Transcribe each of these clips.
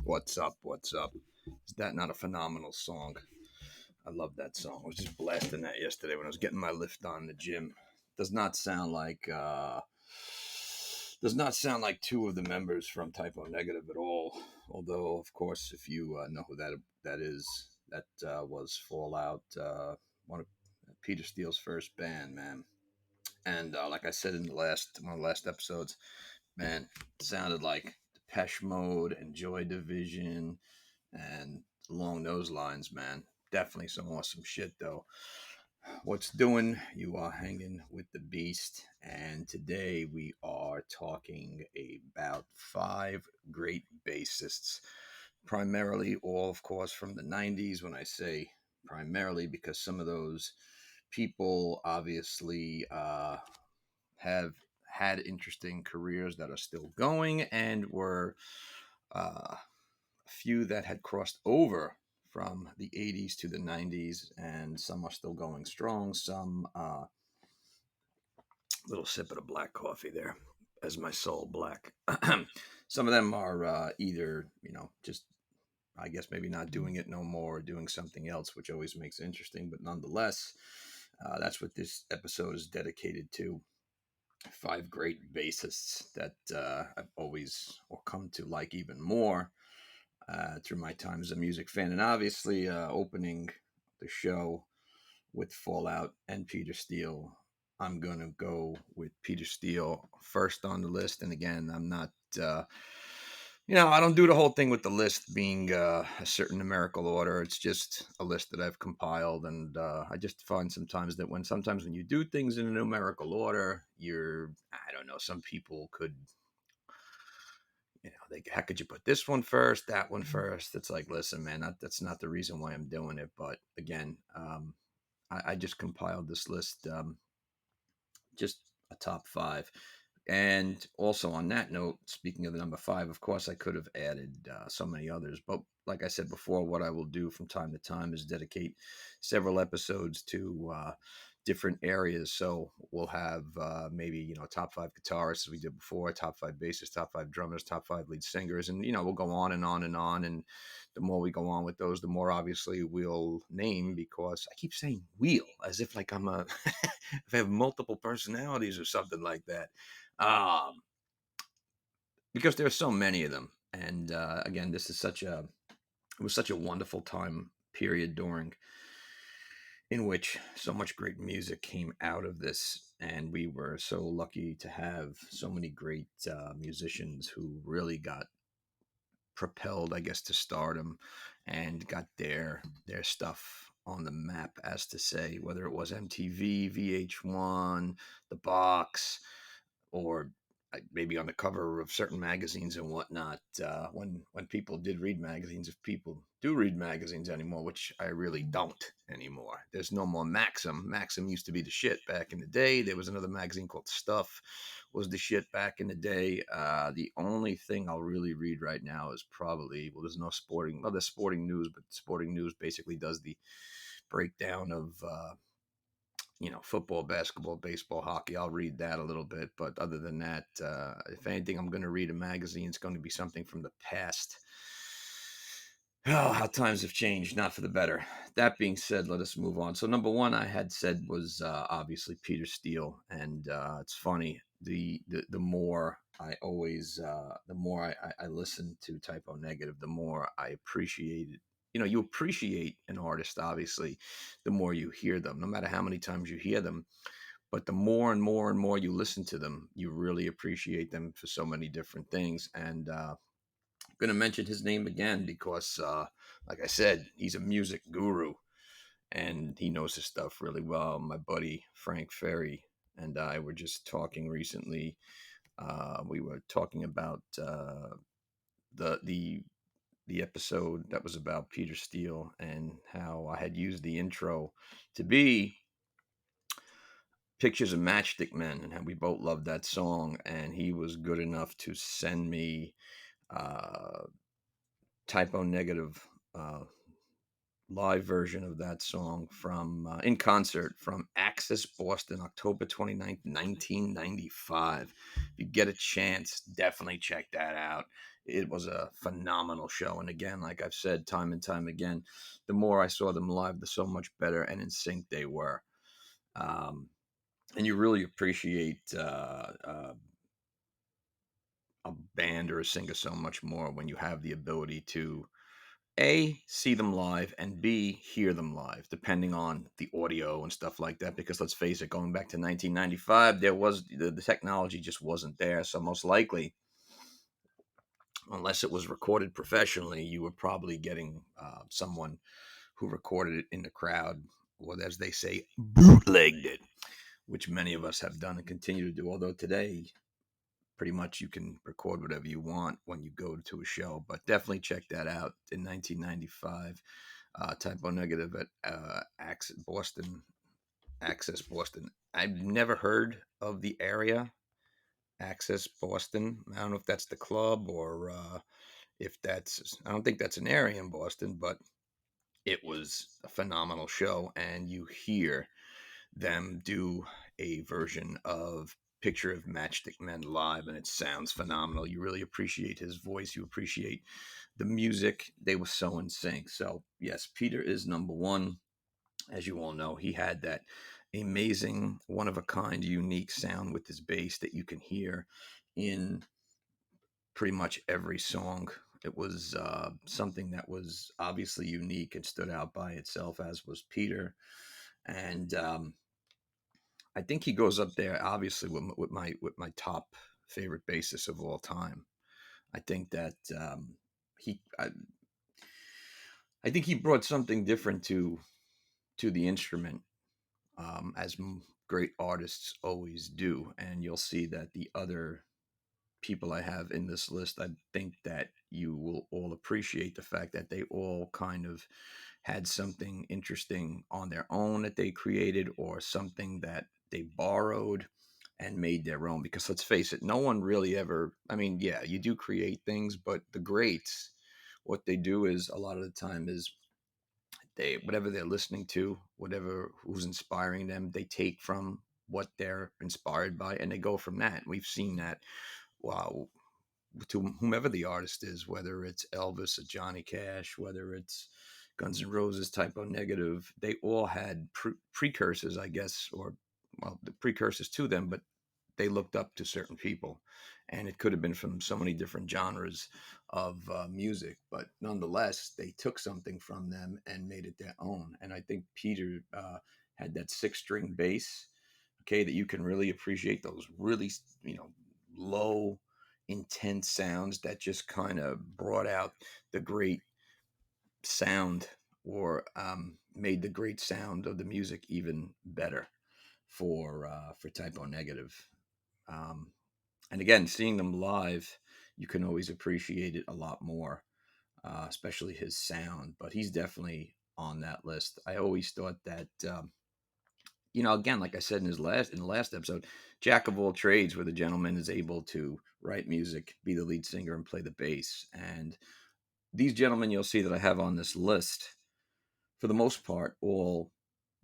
What's up? What's up? Is that not a phenomenal song? I love that song. I was just blasting that yesterday when I was getting my lift on in the gym. Does not sound like two of the members from Typo Negative at all. Although, of course, if you know who that is, that was Fallout, one of Peter Steele's first band, man. And like I said in one of the last episodes, man, it sounded like Depeche Mode and Joy Division and along those lines, man. Definitely some awesome shit, though. What's doing? You are hanging with the beast, and today we are talking about 5 great bassists. Primarily, all of course, from the 90s. When I say primarily, because some of those people obviously have had interesting careers that are still going, and were a few that had crossed over from the 80s to the 90s, and some are still going strong. Some little sip of the black coffee there as my soul black. Some of them are either, just I guess maybe not doing it no more or doing something else, which always makes it interesting. But nonetheless, that's what this episode is dedicated to. 5 great bassists that I've always or come to like even more through my time as a music fan. And obviously, opening the show with Fallout and Peter Steele, I'm going to go with Peter Steele first on the list. And again, I'm not, I don't do the whole thing with the list being a certain numerical order. It's just a list that I've compiled. And I just find sometimes when you do things in a numerical order, I don't know, some people could, how could you put this one first, that one first? It's like, listen, man, that's not the reason why I'm doing it. But again, I just compiled this list, just a top 5. And also on that note, speaking of the number 5, of course, I could have added so many others. But like I said before, what I will do from time to time is dedicate several episodes to different areas. So we'll have maybe, top 5 guitarists as we did before, top 5 bassists, top 5 drummers, top 5 lead singers. And, we'll go on and on and on. And the more we go on with those, the more obviously we'll name, because I keep saying "we'll" as if like I'm if I have multiple personalities or something like that. Because there are so many of them. And again, it was such a wonderful time period in which so much great music came out of this. And we were so lucky to have so many great musicians who really got propelled, I guess, to stardom and got their stuff on the map, as to say, whether it was MTV, VH1, The Box, or maybe on the cover of certain magazines and whatnot. When people did read magazines, if people do read magazines anymore, which I really don't anymore. There's no more Maxim. Maxim used to be the shit back in the day. There was another magazine called Stuff, was the shit back in the day. The only thing I'll really read right now is probably, there's no sporting, there's sporting news, but sporting news basically does the breakdown of football, basketball, baseball, hockey. I'll read that a little bit. But other than that, if anything, I'm going to read a magazine, it's going to be something from the past. Oh, how times have changed, not for the better. That being said, let us move on. So number 1 I had said was obviously Peter Steele. And it's funny, the more I always, the more I listen to Typo Negative, the more I appreciate it. You appreciate an artist, obviously, the more you hear them, no matter how many times you hear them. But the more and more and more you listen to them, you really appreciate them for so many different things. And I'm going to mention his name again because, like I said, he's a music guru and he knows his stuff really well. My buddy, Frank Ferry, and I were just talking recently. We were talking about the episode that was about Peter Steele and how I had used the intro to be Pictures of Matchstick Men, and we both loved that song. And he was good enough to send me uh, Typo Negative uh, live version of that song from in concert from Access Boston, October 29th, 1995. If you get a chance, definitely check that out. It was a phenomenal show. And again, like I've said time and time again, the more I saw them live, the so much better and in sync they were. Um, and you really appreciate a band or a singer so much more when you have the ability to A, see them live, and B, hear them live, depending on the audio and stuff like that. Because let's face it, going back to 1995, there was the technology just wasn't there. So most likely, unless it was recorded professionally, you were probably getting someone who recorded it in the crowd, or as they say, bootlegged it, which many of us have done and continue to do. Although today, pretty much you can record whatever you want when you go to a show. But definitely check that out in 1995. Typo Negative at Access Boston. I've never heard of the area, Access Boston. I don't know if that's the club or if that's, I don't think that's an area in Boston, but it was a phenomenal show. And you hear them do a version of Picture of Matchstick Men live, and it sounds phenomenal. You really appreciate his voice. You appreciate the music. They were so in sync. So, yes, Peter is number one. As you all know, he had that amazing, one of a kind, unique sound with his bass that you can hear in pretty much every song. It was something that was obviously unique and stood out by itself, as was Peter. And I think he goes up there, obviously, with my top favorite bassist of all time. I think that he, I think he brought something different to the instrument, as great artists always do. And you'll see that the other people I have in this list, I think that you will all appreciate the fact that they all kind of had something interesting on their own that they created, or something that they borrowed and made their own. Because let's face it, no one really ever, I mean, yeah, you do create things, but the greats, what they do is a lot of the time is they, whatever they're listening to, whatever who's inspiring them, they take from what they're inspired by and they go from that. We've seen that, wow, to whomever the artist is, whether it's Elvis or Johnny Cash, whether it's Guns N' Roses, Typo Negative, they all had precursors, I guess, or well, the precursors to them, but they looked up to certain people, and it could have been from so many different genres of music, but nonetheless, they took something from them and made it their own. And I think Peter had that six-string bass, okay, that you can really appreciate those really, low, intense sounds that just kind of brought out the great sound, or made the great sound of the music even better for Typo Negative. Um, and again, seeing them live, you can always appreciate it a lot more, especially his sound. But he's definitely on that list. I always thought that, again, like I said in the last episode, jack of all trades, where the gentleman is able to write music, be the lead singer, and play the bass. And these gentlemen you'll see that I have on this list, for the most part, all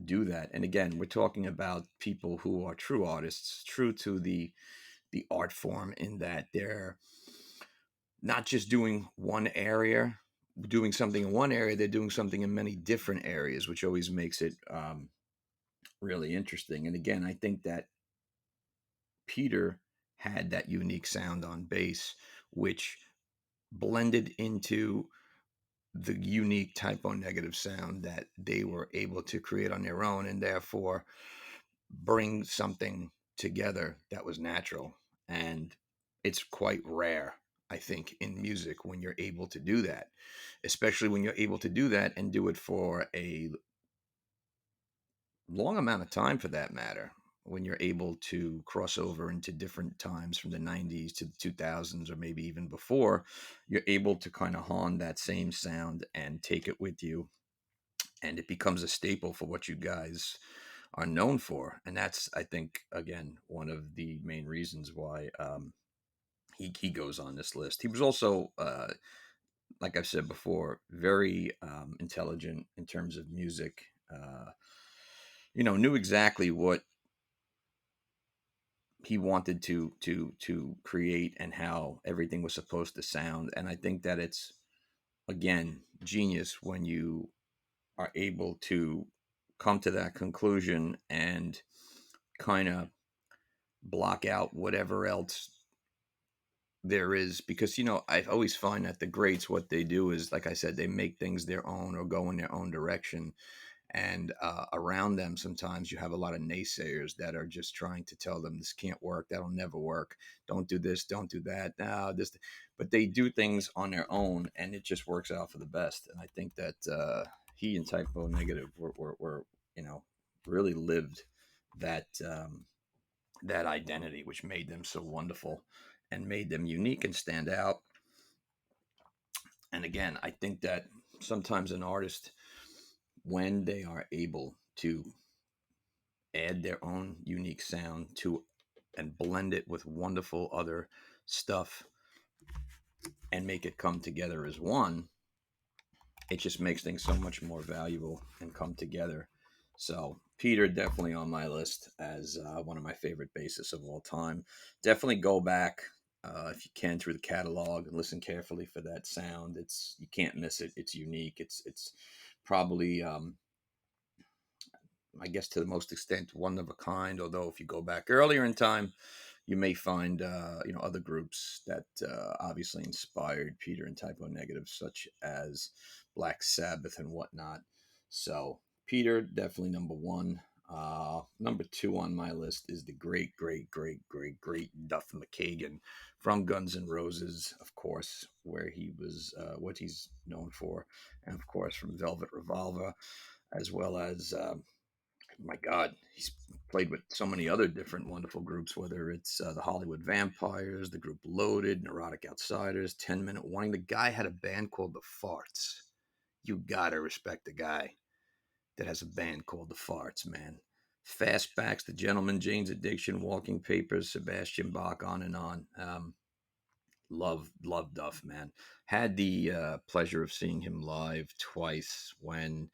do that. And again, we're talking about people who are true artists, true to the art form, in that they're not just doing one area, doing something in one area, they're doing something in many different areas, which always makes it really interesting. And again, I think that Peter had that unique sound on bass, which blended into the unique Typo Negative sound that they were able to create on their own, and therefore bring something together that was natural. And it's quite rare, I think, in music when you're able to do that, especially when you're able to do that and do it for a long amount of time, for that matter. When you're able to cross over into different times from the 90's to the 2000s, or maybe even before, you're able to kind of hone that same sound and take it with you. And it becomes a staple for what you guys are known for, and that's, I think, again, one of the main reasons why he goes on this list. He was also, like I've said before, very intelligent in terms of music. Knew exactly what he wanted to create and how everything was supposed to sound. And I think that it's, again, genius when you are able to come to that conclusion and kind of block out whatever else there is, because I always find that the greats, what they do is, like I said, they make things their own or go in their own direction. And around them, sometimes you have a lot of naysayers that are just trying to tell them this can't work, that'll never work, don't do this, don't do that, no, this. But they do things on their own, and it just works out for the best. And I think that he and Typo Negative were really lived that that identity, which made them so wonderful and made them unique and stand out. And again, I think that sometimes an artist, when they are able to add their own unique sound to and blend it with wonderful other stuff and make it come together as one, it just makes things so much more valuable and come together. So Peter, definitely on my list as one of my favorite bassists of all time. Definitely go back if you can through the catalog and listen carefully for that sound. You can't miss it. It's unique. It's probably I guess to the most extent one of a kind. Although if you go back earlier in time, you may find other groups that obviously inspired Peter and Typo Negative, such as Black Sabbath and whatnot. So Peter, definitely number one. Number two on my list is the great, great, great, great, great Duff Mckagan from Guns N' Roses, of course, where he was what he's known for, and of course from Velvet Revolver, as well as my God, he's played with so many other different wonderful groups, whether it's the Hollywood Vampires, the group Loaded, Neurotic Outsiders, 10 Minute Warning. The guy had a band called The Farts. You gotta respect the guy that has a band called The Farts, man. Fastbacks, The Gentleman, Jane's Addiction, Walking Papers, Sebastian Bach, on and on. Love Duff, man. Had the pleasure of seeing him live twice when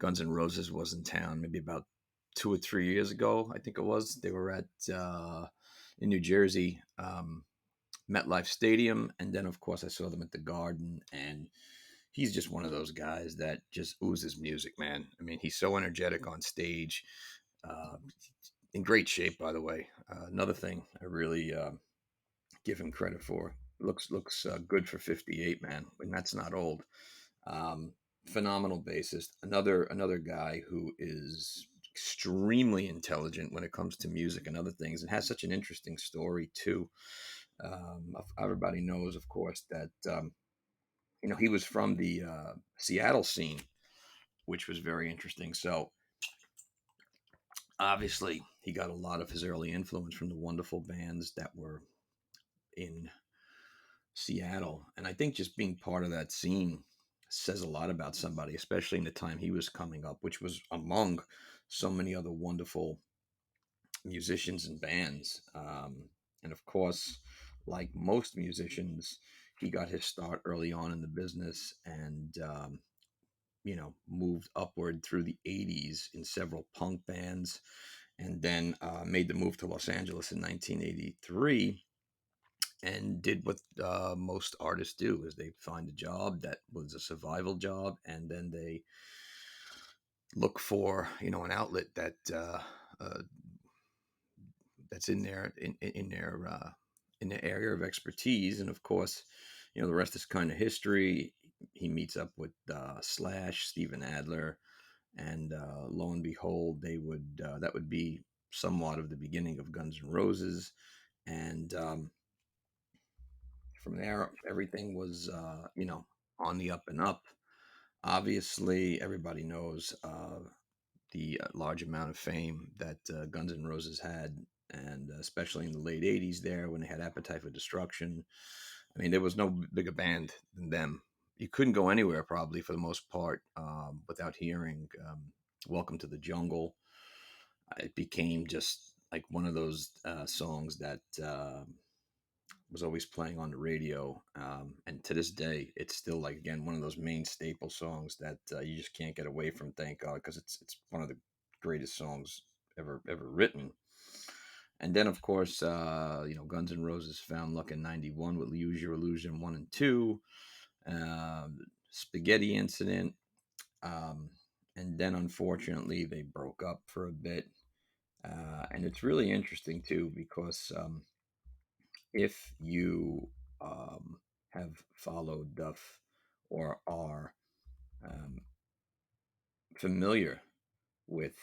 Guns N' Roses was in town, maybe about 2 or 3 years ago, I think it was. They were at in New Jersey, MetLife Stadium, and then of course I saw them at the Garden. And he's just one of those guys that just oozes music, man. I mean, he's so energetic on stage, uh, in great shape, by the way. Another thing I really give him credit for. Looks good for 58, man, and that's not old. Um, Phenomenal bassist. Another guy who is extremely intelligent when it comes to music and other things, and has such an interesting story too. Everybody knows, of course, that he was from the Seattle scene, which was very interesting. So obviously, he got a lot of his early influence from the wonderful bands that were in Seattle. And I think just being part of that scene says a lot about somebody, especially in the time he was coming up, which was among so many other wonderful musicians and bands. And of course, like most musicians, he got his start early on in the business and, moved upward through the 80s in several punk bands, and then made the move to Los Angeles in 1983 and did what most artists do is they find a job that was a survival job, and then they look for an outlet uh, that's in their area of expertise. And of course, the rest is kind of history. He meets up with Slash, Steven Adler, and lo and behold, they would that would be somewhat of the beginning of Guns N' Roses. And from there, everything was, on the up and up. Obviously, everybody knows the large amount of fame that Guns N' Roses had, and especially in the late '80s, there when they had Appetite for Destruction. I mean, there was no bigger band than them. You couldn't go anywhere, probably for the most part, without hearing "Welcome to the Jungle." it became just like one of those songs that was always playing on the radio. And to this day, it's still like again one of those main staple songs that you just can't get away from. Thank God, because it's one of the greatest songs ever written. And then, of course, Guns N' Roses found luck in '91 with "Use Your Illusion" 1 and 2, Spaghetti Incident, um, and then unfortunately they broke up for a bit. And it's really interesting too because if you have followed Duff or are um, familiar with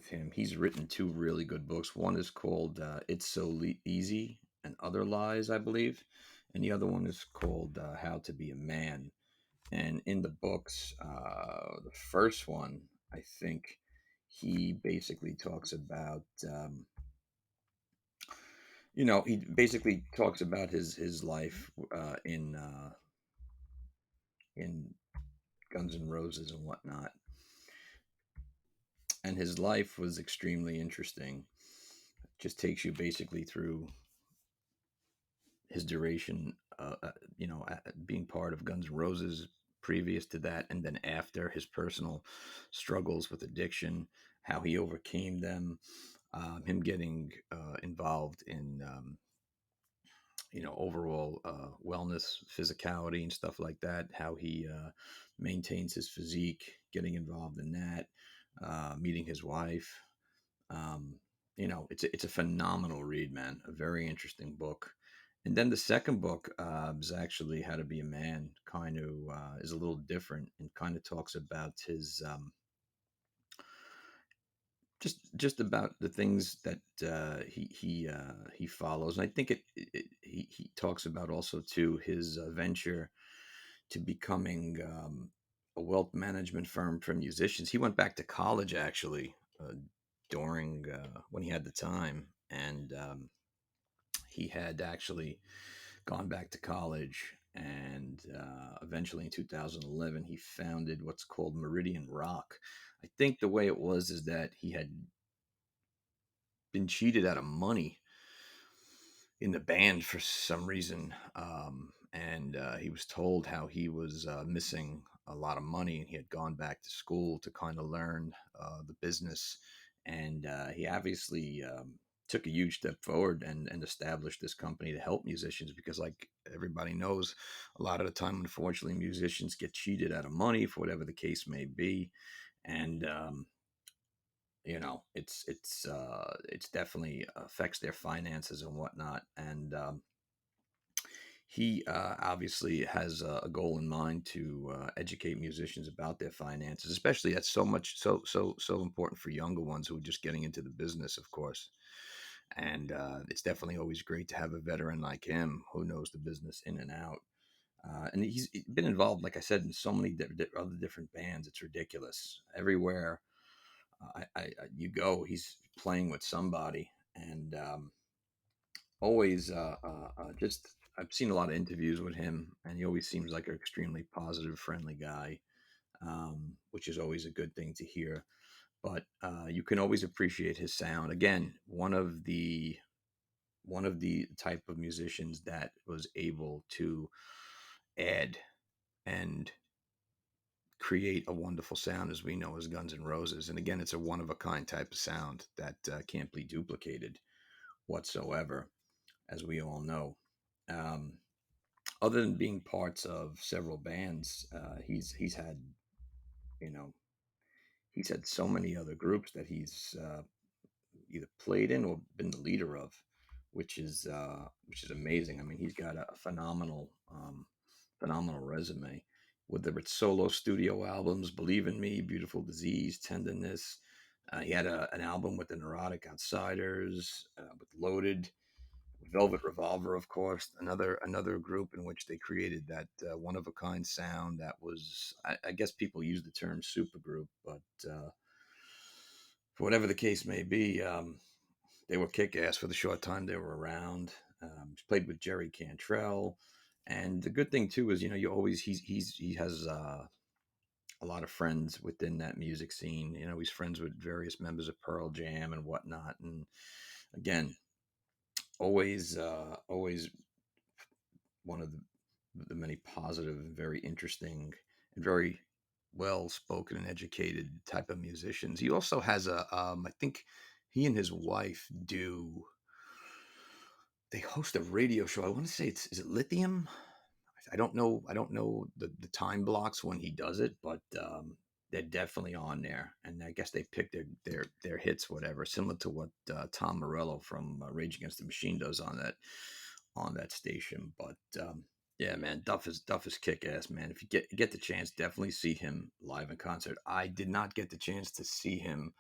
him, he's written two really good books. One is called "It's So Easy and Other Lies," I believe, and the other one is called "How to Be a Man." And in the books, the first one, I think he basically talks about. He basically talks about his life in Guns N' Roses and whatnot. And his life was extremely interesting. Just takes you basically through his duration, being part of Guns N' Roses previous to that, and then after his personal struggles with addiction, how he overcame them, him getting involved in overall wellness, physicality, and stuff like that. How he maintains his physique, getting involved in that, meeting his wife. Um, it's a phenomenal read, man. A very interesting book. And then the second book is actually How to Be a Man. Kind of is a little different and kind of talks about his just about the things that he follows. And I think he talks about also too his venture to becoming a wealth management firm for musicians. He went back to college actually during when he had the time, and he had actually gone back to college. And eventually in 2011, he founded what's called Meridian Rock. I think the way it was is that he had been cheated out of money in the band for some reason. And he was told how he was missing a lot of money, and he had gone back to school to kind of learn the business. And he obviously took a huge step forward and established this company to help musicians because, like everybody knows, a lot of the time, unfortunately, musicians get cheated out of money for whatever the case may be. And it's definitely affects their finances and whatnot. And he obviously has a goal in mind to educate musicians about their finances, especially that's so important for younger ones who are just getting into the business, of course. And it's definitely always great to have a veteran like him who knows the business in and out. And he's been involved, like I said, in so many other different bands. It's ridiculous. Everywhere you go, he's playing with somebody, and always just I've seen a lot of interviews with him, and he always seems like an extremely positive, friendly guy, which is always a good thing to hear. But you can always appreciate his sound. Again, one of the type of musicians that was able to add and create a wonderful sound as we know as Guns N' Roses. And again, it's a one of a kind type of sound that can't be duplicated whatsoever, as we all know. Um, Other than being parts of several bands, he's had you know he's had so many other groups that he's either played in or been the leader of, which is amazing. I mean, he's got a phenomenal resume. Whether it's solo studio albums, "Believe in Me," "Beautiful Disease," "Tenderness." He had an album with the Neurotic Outsiders, with Loaded, Velvet Revolver, of course, another group in which they created that one of a kind sound that was, I guess people use the term supergroup, but for whatever the case may be, they were kick ass for the short time they were around. He's played with Jerry Cantrell, and the good thing too is you always he has a lot of friends within that music scene. You know, he's friends with various members of Pearl Jam and whatnot. And again, always one of the many positive and very interesting and very well spoken and educated type of musicians. He also has I think he and his wife do, they host a radio show. I want to say is it Lithium? I don't know the time blocks when he does it, but they're definitely on there. And I guess they pick their hits, whatever, similar to what Tom Morello from Rage Against the Machine does on that station. But yeah, man, Duff is kick ass, man. If you get the chance, definitely see him live in concert. I did not get the chance to see him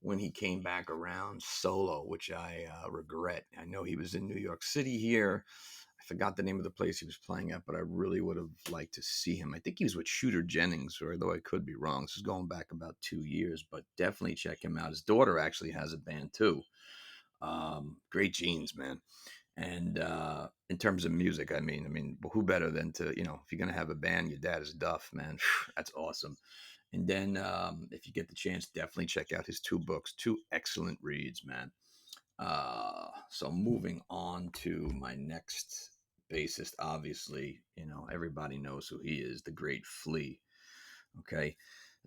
when he came back around solo, which I regret. I know he was in New York City here. I forgot the name of the place he was playing at, but I really would have liked to see him. I think he was with Shooter Jennings, or although I could be wrong. This is going back about 2 years, but definitely check him out. His daughter actually has a band too. Great genes, man. And in terms of music, I mean, who better than to, if you're gonna have a band, your dad is Duff, man. That's awesome. And then if you get the chance, definitely check out his two books, two excellent reads, man. So moving on to my next bassist, obviously, everybody knows who he is, the great Flea. Okay.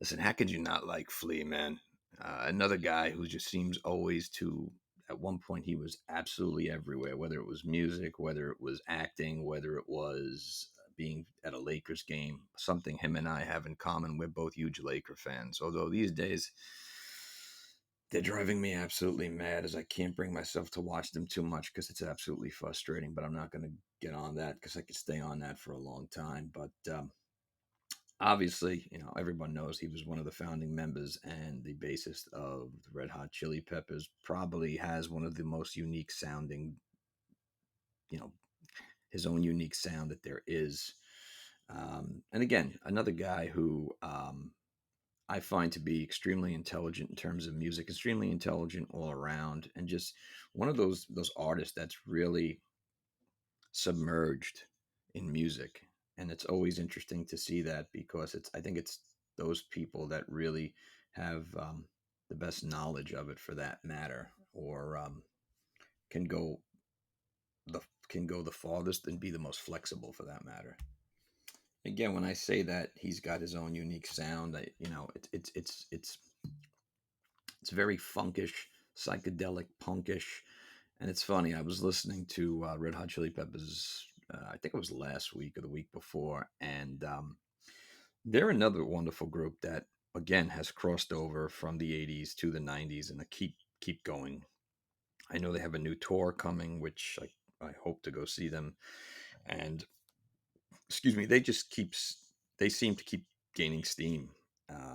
Listen, how could you not like Flea, man? Another guy who just seems always to, at one point, he was absolutely everywhere, whether it was music, whether it was acting, whether it was being at a Lakers game, something him and I have in common. We're both huge Laker fans. Although these days, they're driving me absolutely mad as I can't bring myself to watch them too much because it's absolutely frustrating. But I'm not going to get on that because I could stay on that for a long time. But obviously, everyone knows he was one of the founding members and the bassist of the Red Hot Chili Peppers. Probably has one of the most unique sounding, you know, his own unique sound that there is. And again, another guy who I find to be extremely intelligent in terms of music, extremely intelligent all around, and just one of those artists that's really submerged in music. And it's always interesting to see that because I think it's those people that really have the best knowledge of it for that matter, or can go the can go the farthest and be the most flexible for that matter. Again, when I say that he's got his own unique sound, it's very funkish, psychedelic, punkish. And it's funny, I was listening to Red Hot Chili Peppers, I think it was last week or the week before, and they're another wonderful group that, again, has crossed over from the 80's to the 90's and keep going. I know they have a new tour coming, which I hope to go see them. And excuse me, they seem to keep gaining steam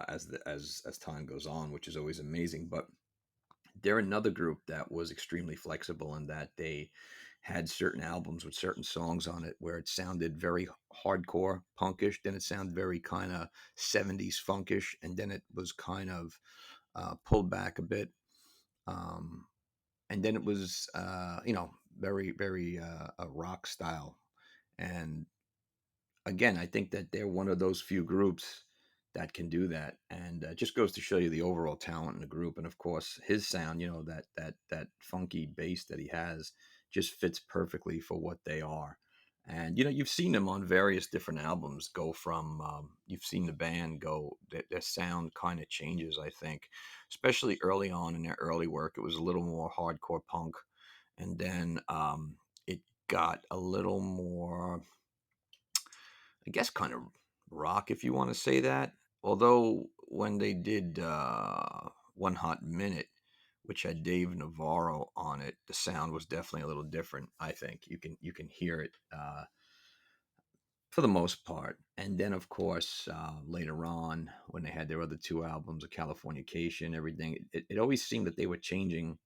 as time goes on, which is always amazing. But they're another group that was extremely flexible in that they had certain albums with certain songs on it where it sounded very hardcore punkish, then it sounded very kind of 70s funkish, and then it was kind of pulled back a bit, um, and then it was very a rock style. And again, I think that they're one of those few groups that can do that, and it just goes to show you the overall talent in the group. And of course, his sound, that funky bass that he has, just fits perfectly for what they are. And you've seen them on various different albums. Go from you've seen the band go. Their sound kind of changes. I think, especially early on in their early work, it was a little more hardcore punk, and then it got a little more, I guess, kind of rock, if you want to say that. Although when they did One Hot Minute, which had Dave Navarro on it, the sound was definitely a little different. I think you can hear it for the most part. And then, of course, later on, when they had their other two albums, of Californication, everything, it always seemed that they were changing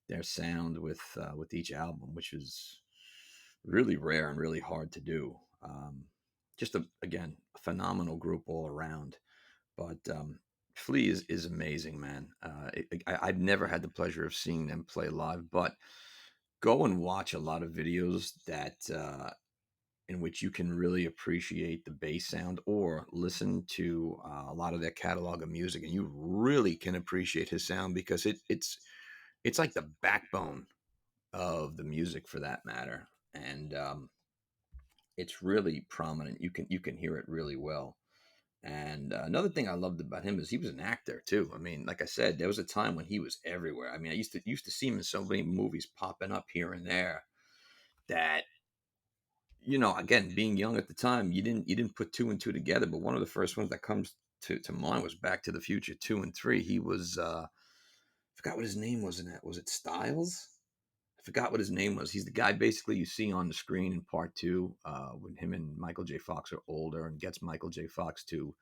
their sound with each album, which is really rare and really hard to do. Just again, a phenomenal group all around. But Flea is amazing, man. I've never had the pleasure of seeing them play live, but go and watch a lot of videos that in which you can really appreciate the bass sound, or listen to a lot of their catalog of music, and you really can appreciate his sound because it's like the backbone of the music for that matter. And it's really prominent. You can hear it really well. And another thing I loved about him is he was an actor too. I mean, like I said, there was a time when he was everywhere. I mean, I used to see him in so many movies popping up here and there that, again, being young at the time, you didn't put two and two together. But one of the first ones that comes to mind was Back to the Future 2 and 3. He was I forgot what his name was in that. Was it Styles? I forgot what his name was. He's the guy basically you see on the screen in part two, when him and Michael J. Fox are older, and gets Michael J. Fox to,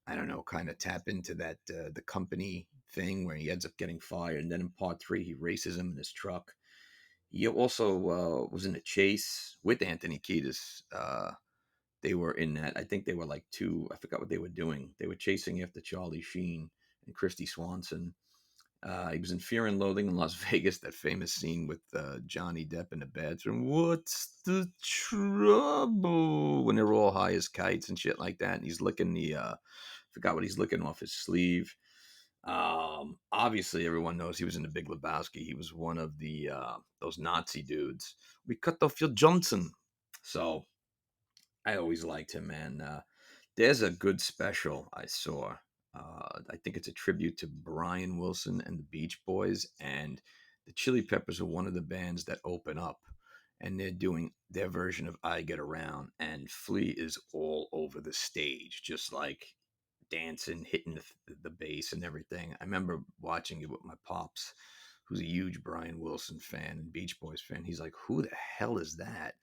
I don't know, kind of tap into that the company thing where he ends up getting fired. And then in part three, he races him in his truck. He also was in a chase with Anthony Kiedis. They were in that. I think they were like two. I forgot what they were doing. They were chasing after Charlie Sheen and Christy Swanson. He was in Fear and Loathing in Las Vegas, that famous scene with Johnny Depp in the bathroom. What's the trouble? When they're all high as kites and shit like that. And he's licking forgot what he's licking off his sleeve. Obviously, everyone knows he was in the Big Lebowski. He was one of the those Nazi dudes. We cut off your Johnson. So I always liked him, man. There's a good special I saw. I think it's a tribute to Brian Wilson and the Beach Boys, and the Chili Peppers are one of the bands that open up, and they're doing their version of "I Get Around," and Flea is all over the stage, just like dancing, hitting the bass and everything. I remember watching it with my pops, who's a huge Brian Wilson fan and Beach Boys fan. He's like, "Who the hell is that?"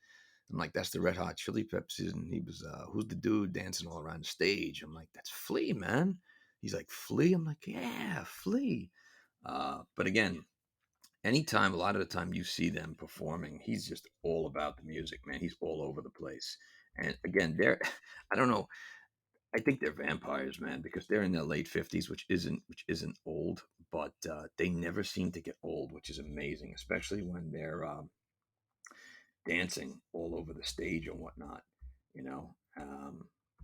I'm like, "That's the Red Hot Chili Peppers." And he was, "Who's the dude dancing all around the stage?" I'm like, "That's Flea, man." He's like, "Flea?" I'm like, "Yeah, Flea." But again, anytime, a lot of the time you see them performing, he's just all about the music, man. He's all over the place. And again, I don't know, I think they're vampires, man, because they're in their late 50s, which isn't old, but they never seem to get old, which is amazing, especially when they're dancing all over the stage and whatnot, you know.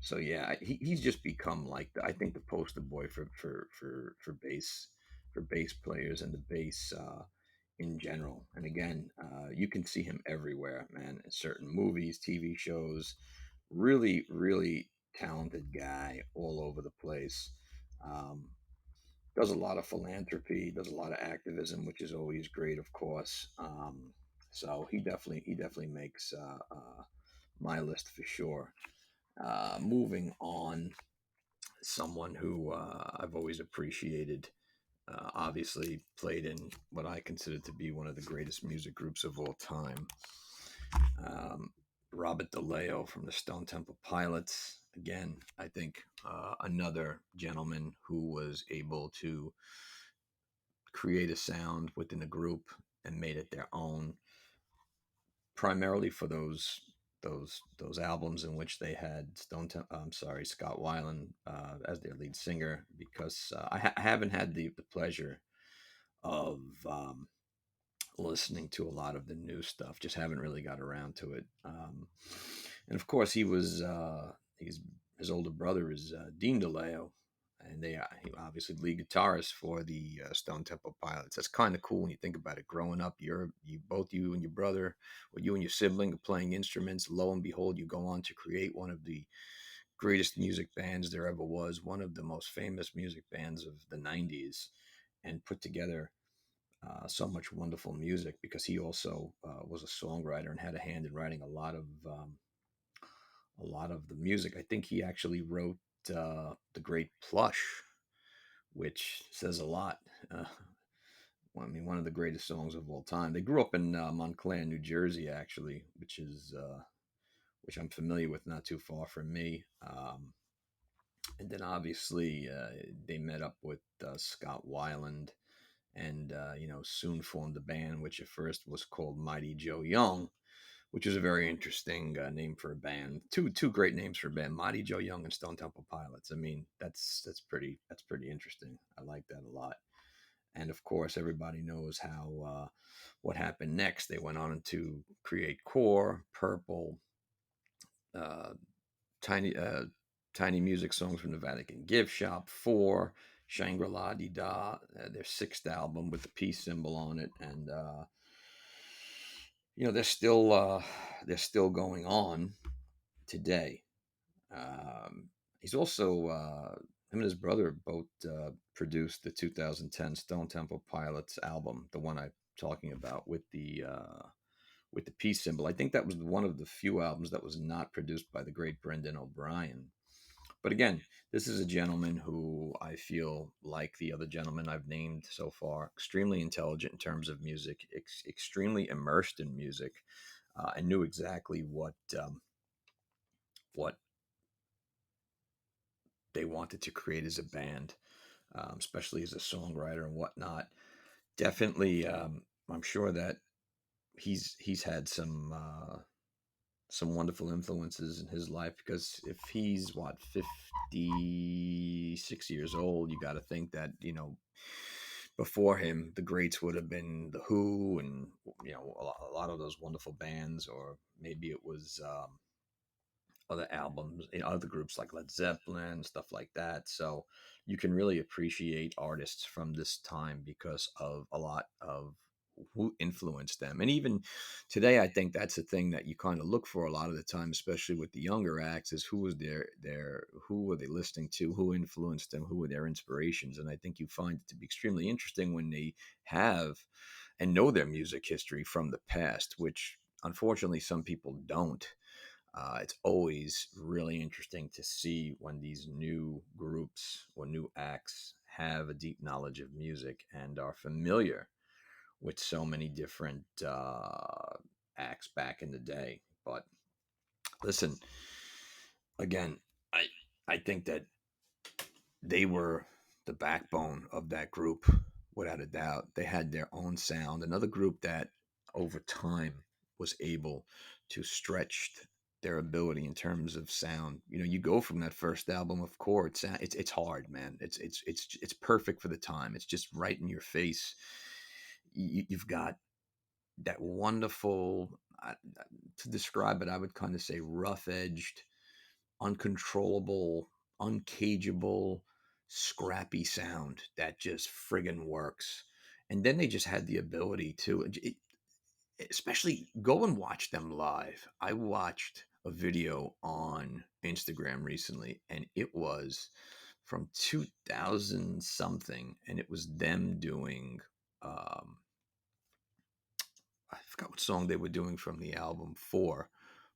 So yeah, he's just become like I think the poster boy for bass players and the bass in general. And again, you can see him everywhere, man. In certain movies, TV shows. Really, really talented guy all over the place. Um, does a lot of philanthropy, does a lot of activism, which is always great, of course. So he definitely makes my list for sure. Moving on, someone who I've always appreciated. Obviously, played in what I consider to be one of the greatest music groups of all time. Um, Robert Deleo from the Stone Temple Pilots. Again, I think another gentleman who was able to create a sound within a group and made it their own, primarily for those albums in which they had I'm sorry, Scott Weiland as their lead singer, because I haven't had the pleasure of listening to a lot of the new stuff. Just haven't really got around to it. And of course, he's his older brother is Dean DeLeo, and he obviously lead guitarist for the Stone Temple Pilots. That's kind of cool when you think about it. Growing up, you and your brother, or you and your sibling, are playing instruments. Lo and behold, you go on to create one of the greatest music bands there ever was, one of the most famous music bands of the '90s, and put together so much wonderful music, because he also was a songwriter and had a hand in writing a lot of the music. I think he actually wrote "The Great Plush," which says a lot. I mean, one of the greatest songs of all time. They grew up in Montclair, New Jersey, actually, which I'm familiar with, not too far from me. And then obviously they met up with Scott Weiland, and soon formed the band, which at first was called Mighty Joe Young, which is a very interesting name for a band. Two great names for a band: Mighty Joe Young and Stone Temple Pilots. I mean, that's pretty interesting. I like that a lot. And of course, everybody knows how what happened next. They went on to create Core, Purple, uh, tiny tiny music songs from the Vatican Gift Shop, 4, Shangri-La Di Da, their sixth album with the peace symbol on it, and they're still going on today. Um, he's also him and his brother both produced the 2010 Stone Temple Pilots album, the one I'm talking about with the peace symbol. I think that was one of the few albums that was not produced by the great Brendan O'Brien. But again, this is a gentleman who I feel, like the other gentlemen I've named so far, extremely intelligent in terms of music, extremely immersed in music, and knew exactly what they wanted to create as a band, especially as a songwriter and whatnot. Definitely, I'm sure that he's had some wonderful influences in his life, because if he's what 56 years old, you got to think that before him the greats would have been the Who, and a lot of those wonderful bands, or maybe it was other albums in other groups like Led Zeppelin, stuff like that. So you can really appreciate artists from this time because of a lot of who influenced them. And even today, I think that's the thing that you kind of look for a lot of the time, especially with the younger acts, is who was their who were they listening to, who influenced them, who were their inspirations. And I think you find it to be extremely interesting when they have and know their music history from the past, which unfortunately some people don't. It's always really interesting to see when these new groups or new acts have a deep knowledge of music and are familiar with so many different acts back in the day. But listen, again, I I think that they were the backbone of that group, without a doubt. They had their own sound. Another group that over time was able to stretch their ability in terms of sound. You go from that first album of Core, it's hard, man. It's perfect for the time. It's just right in your face. You've got that wonderful, to describe it, I would kind of say rough edged, uncontrollable, uncageable, scrappy sound that just friggin' works. And then they just had the ability to, especially go and watch them live. I watched a video on Instagram recently, and it was from 2000 something, and it was them doing, um, I forgot what song they were doing from the album 4,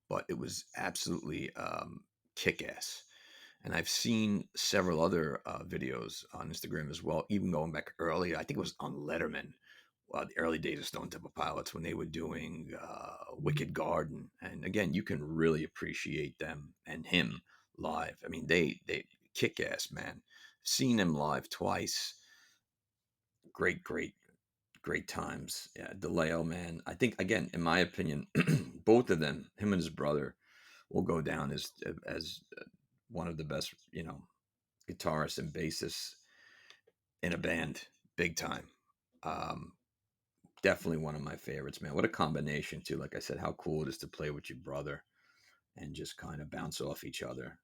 but it was absolutely kick ass. And I've seen several other videos on Instagram as well, even going back early. I think it was on Letterman, the early days of Stone Temple Pilots, when they were doing Wicked Garden. And again, you can really appreciate them and him live. I mean, they kick ass, man. Seen them live twice. Great, great, great times. Yeah, Deleo, man. I think, again, in my opinion, both of them, him and his brother, will go down as one of the best, guitarists and bassists in a band, big time. Um, Definitely one of my favorites, man. What a combination, too. Like I said, how cool it is to play with your brother and just kind of bounce off each other.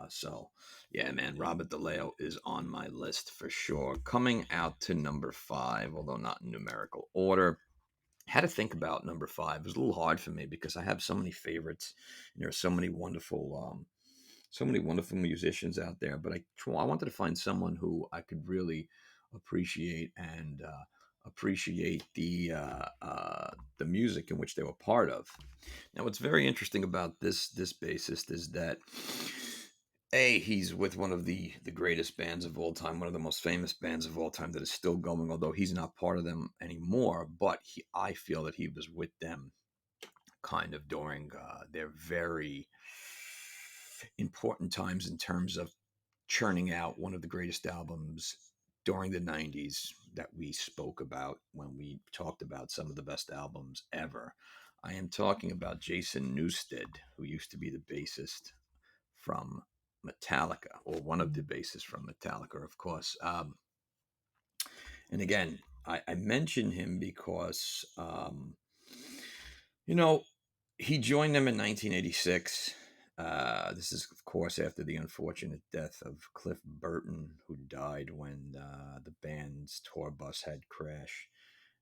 So, yeah, man, Robert DeLeo is on my list for sure. Coming out to number 5, although not in numerical order. Had to think about number 5. It was a little hard for me because I have so many favorites. And there are so many wonderful musicians out there, but I wanted to find someone who I could really appreciate and appreciate the music in which they were part of. Now, what's very interesting about this bassist is that he's with one of the greatest bands of all time, one of the most famous bands of all time that is still going, although he's not part of them anymore. But I feel that he was with them kind of during their very important times in terms of churning out one of the greatest albums during the 90's that we spoke about when we talked about some of the best albums ever. I am talking about Jason Newsted, who used to be the bassist from Metallica, or one of the bassists from Metallica, of course. And again, I mention him because, you know, he joined them in 1986, This is, of course, after the unfortunate death of Cliff Burton, who died when the band's tour bus had crashed.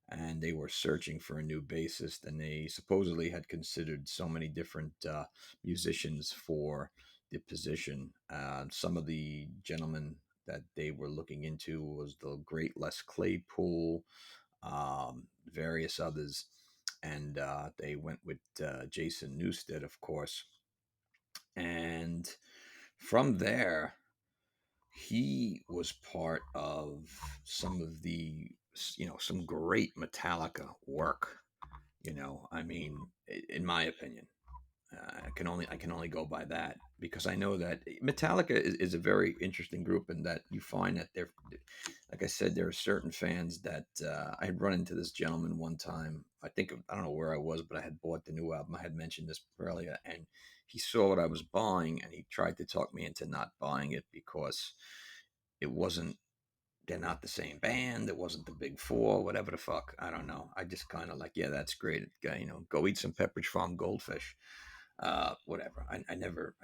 And they were searching for a new bassist, and they supposedly had considered so many different musicians for the position. Some of the gentlemen that they were looking into was the great Les Claypool, various others, and they went with Jason Newstead, of course. And from there, he was part of some of the, some great Metallica work. I mean, in my opinion, I can only go by that, because I know that Metallica is a very interesting group, and that you find that they're, like I said, there are certain fans that I had run into this gentleman one time. I don't know where I was, but I had bought the new album. I had mentioned this earlier, and he saw what I was buying, and he tried to talk me into not buying it because it wasn't. They're not the same band. It wasn't the Big Four, whatever the fuck. I don't know. I just kind of like, yeah, that's great. Go eat some Pepperidge Farm goldfish, whatever. I never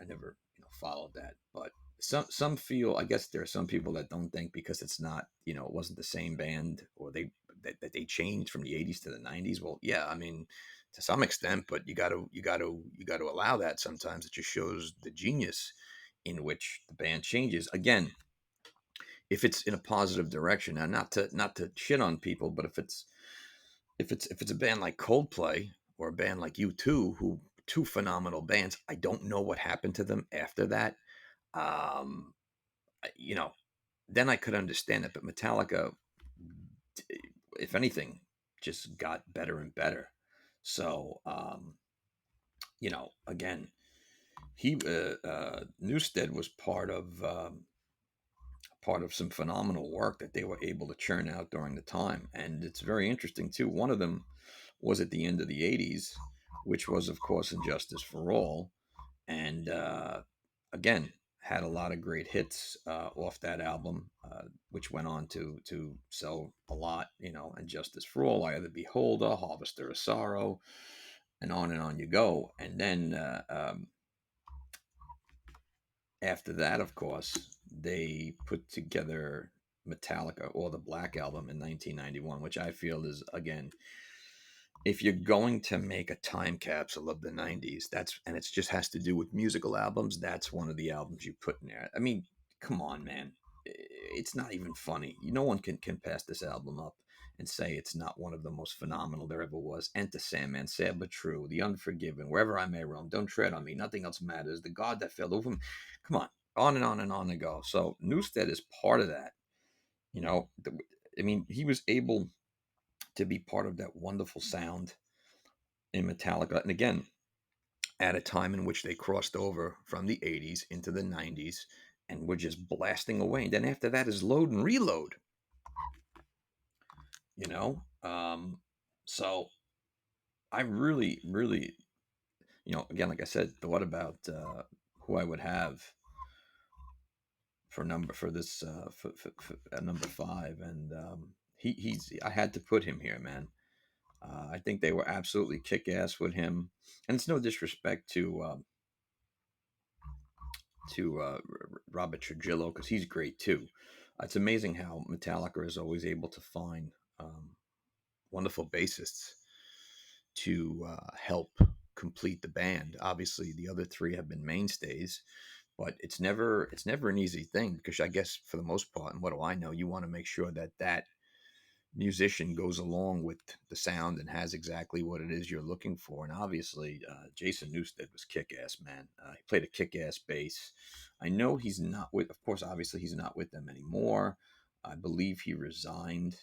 followed that. But some feel, I guess there are some people that don't think, because it's not, it wasn't the same band, or that they changed from the 80's to the 90's. Well, yeah, I mean, to some extent, but you got to allow that sometimes. It just shows the genius in which the band changes. Again, if it's in a positive direction, and not to shit on people, but if it's a band like Coldplay, or a band like U2, who two phenomenal bands, I don't know what happened to them after that. Um, you know, then I could understand it. But Metallica, if anything, just got better and better. So, again, he Newstead was part of some phenomenal work that they were able to churn out during the time. And it's very interesting, too. One of them was at the end of the 80's, which was, of course, Injustice for All. And again, had a lot of great hits off that album, which went on to sell a lot. And Justice for All, Eye of the Beholder, Harvester of Sorrow, and on you go. And then after that, of course, they put together Metallica, or the Black Album, in 1991, which I feel is, again, if you're going to make a time capsule of the 90's, and it just has to do with musical albums, that's one of the albums you put in there. I mean, come on, man. It's not even funny. No one can pass this album up and say it's not one of the most phenomenal there ever was. Enter Sandman, Sad But True, The Unforgiven, Wherever I May Roam, Don't Tread on Me, Nothing Else Matters, The God That Fell Over Me. Come on and on and on and go. So Newstead is part of that. You know, I mean, he was able to be part of that wonderful sound in Metallica. And again, at a time in which they crossed over from the 80's into the 90's and were just blasting away. And then after that is Load and Reload, you know? So I really, really, again, like I said, thought about who I would have for this at number five. And I had to put him here, man. I think they were absolutely kick ass with him. And it's no disrespect to Robert Trujillo, because he's great too. It's amazing how Metallica is always able to find wonderful bassists to help complete the band. Obviously, the other three have been mainstays, but it's never an easy thing, because I guess for the most part, and what do I know, you want to make sure that musician goes along with the sound and has exactly what it is you're looking for. And obviously, Jason Newsted was kick ass, man. He played a kick ass bass. I know he's not with, of course, obviously, he's not with them anymore. I believe he resigned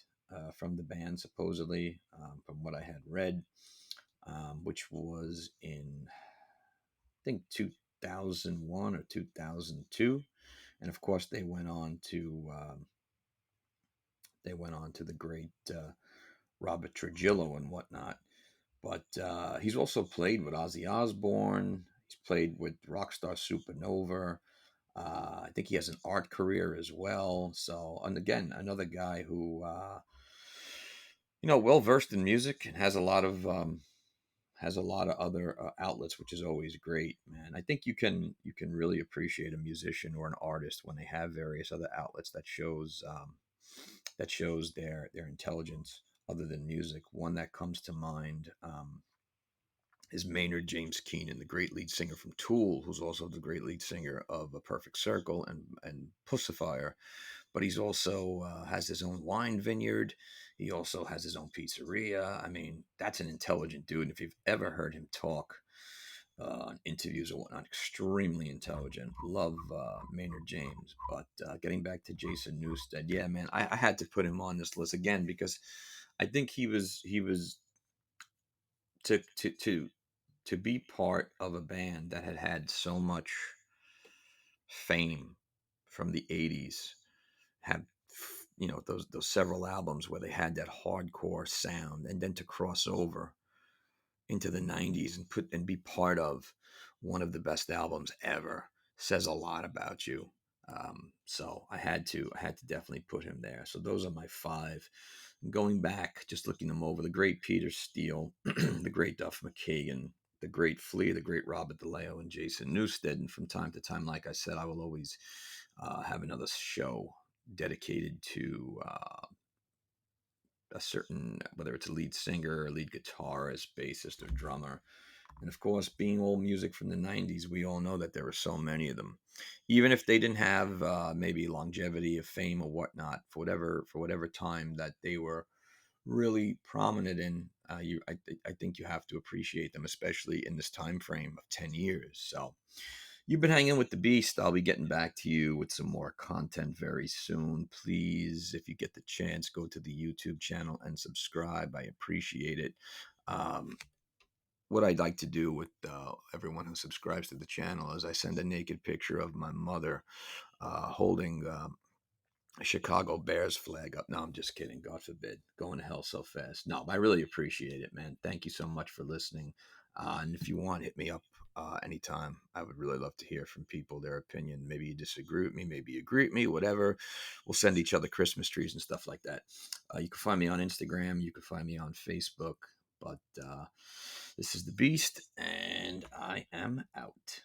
from the band, supposedly, from what I had read, which was in, I think, 2001 or 2002. And of course, they went on to the great Robert Trujillo and whatnot. But he's also played with Ozzy Osbourne. He's played with Rockstar Supernova. I think he has an art career as well. So, and again, another guy who, well versed in music and has a lot of has a lot of other outlets, which is always great, man. I think you can really appreciate a musician or an artist when they have various other outlets that shows their intelligence other than music. One that comes to mind is Maynard James Keenan, the great lead singer from Tool, who's also the great lead singer of A Perfect Circle and Pussifier. But he's also has his own wine vineyard. He also has his own pizzeria. I mean, that's an intelligent dude. And if you've ever heard him talk on interviews or whatnot, extremely intelligent. Love Maynard James. But getting back to Jason Newstead, yeah, man, I had to put him on this list again because I think he was to be part of a band that had had so much fame from the 80's, had those several albums where they had that hardcore sound, and then to cross over into the 90's and be part of one of the best albums ever says a lot about you. So I had to definitely put him there. So those are my five. Going back, just looking them over, the great Peter Steele, the great Duff Mckagan, the great Flea, the great Robert Deleo, and Jason Newstead. And from time to time, like I said, I will always have another show dedicated to a certain, whether it's a lead singer, a lead guitarist, bassist, or drummer. And of course, being old music from the 90's, we all know that there were so many of them. Even if they didn't have maybe longevity of fame or whatnot, for whatever time that they were really prominent in, I think you have to appreciate them, especially in this time frame of 10 years. So you've been hanging with the Beast. I'll be getting back to you with some more content very soon. Please, if you get the chance, go to the YouTube channel and subscribe. I appreciate it. Um, what I'd like to do with everyone who subscribes to the channel is I send a naked picture of my mother holding a Chicago Bears flag up. No, I'm just kidding. God forbid. Going to hell so fast. No, I really appreciate it, man. Thank you so much for listening. And if you want, hit me up anytime. I would really love to hear from people, their opinion. Maybe you disagree with me. Maybe you agree with me, whatever. We'll send each other Christmas trees and stuff like that. You can find me on Instagram. You can find me on Facebook. But this is The Beast, and I am out.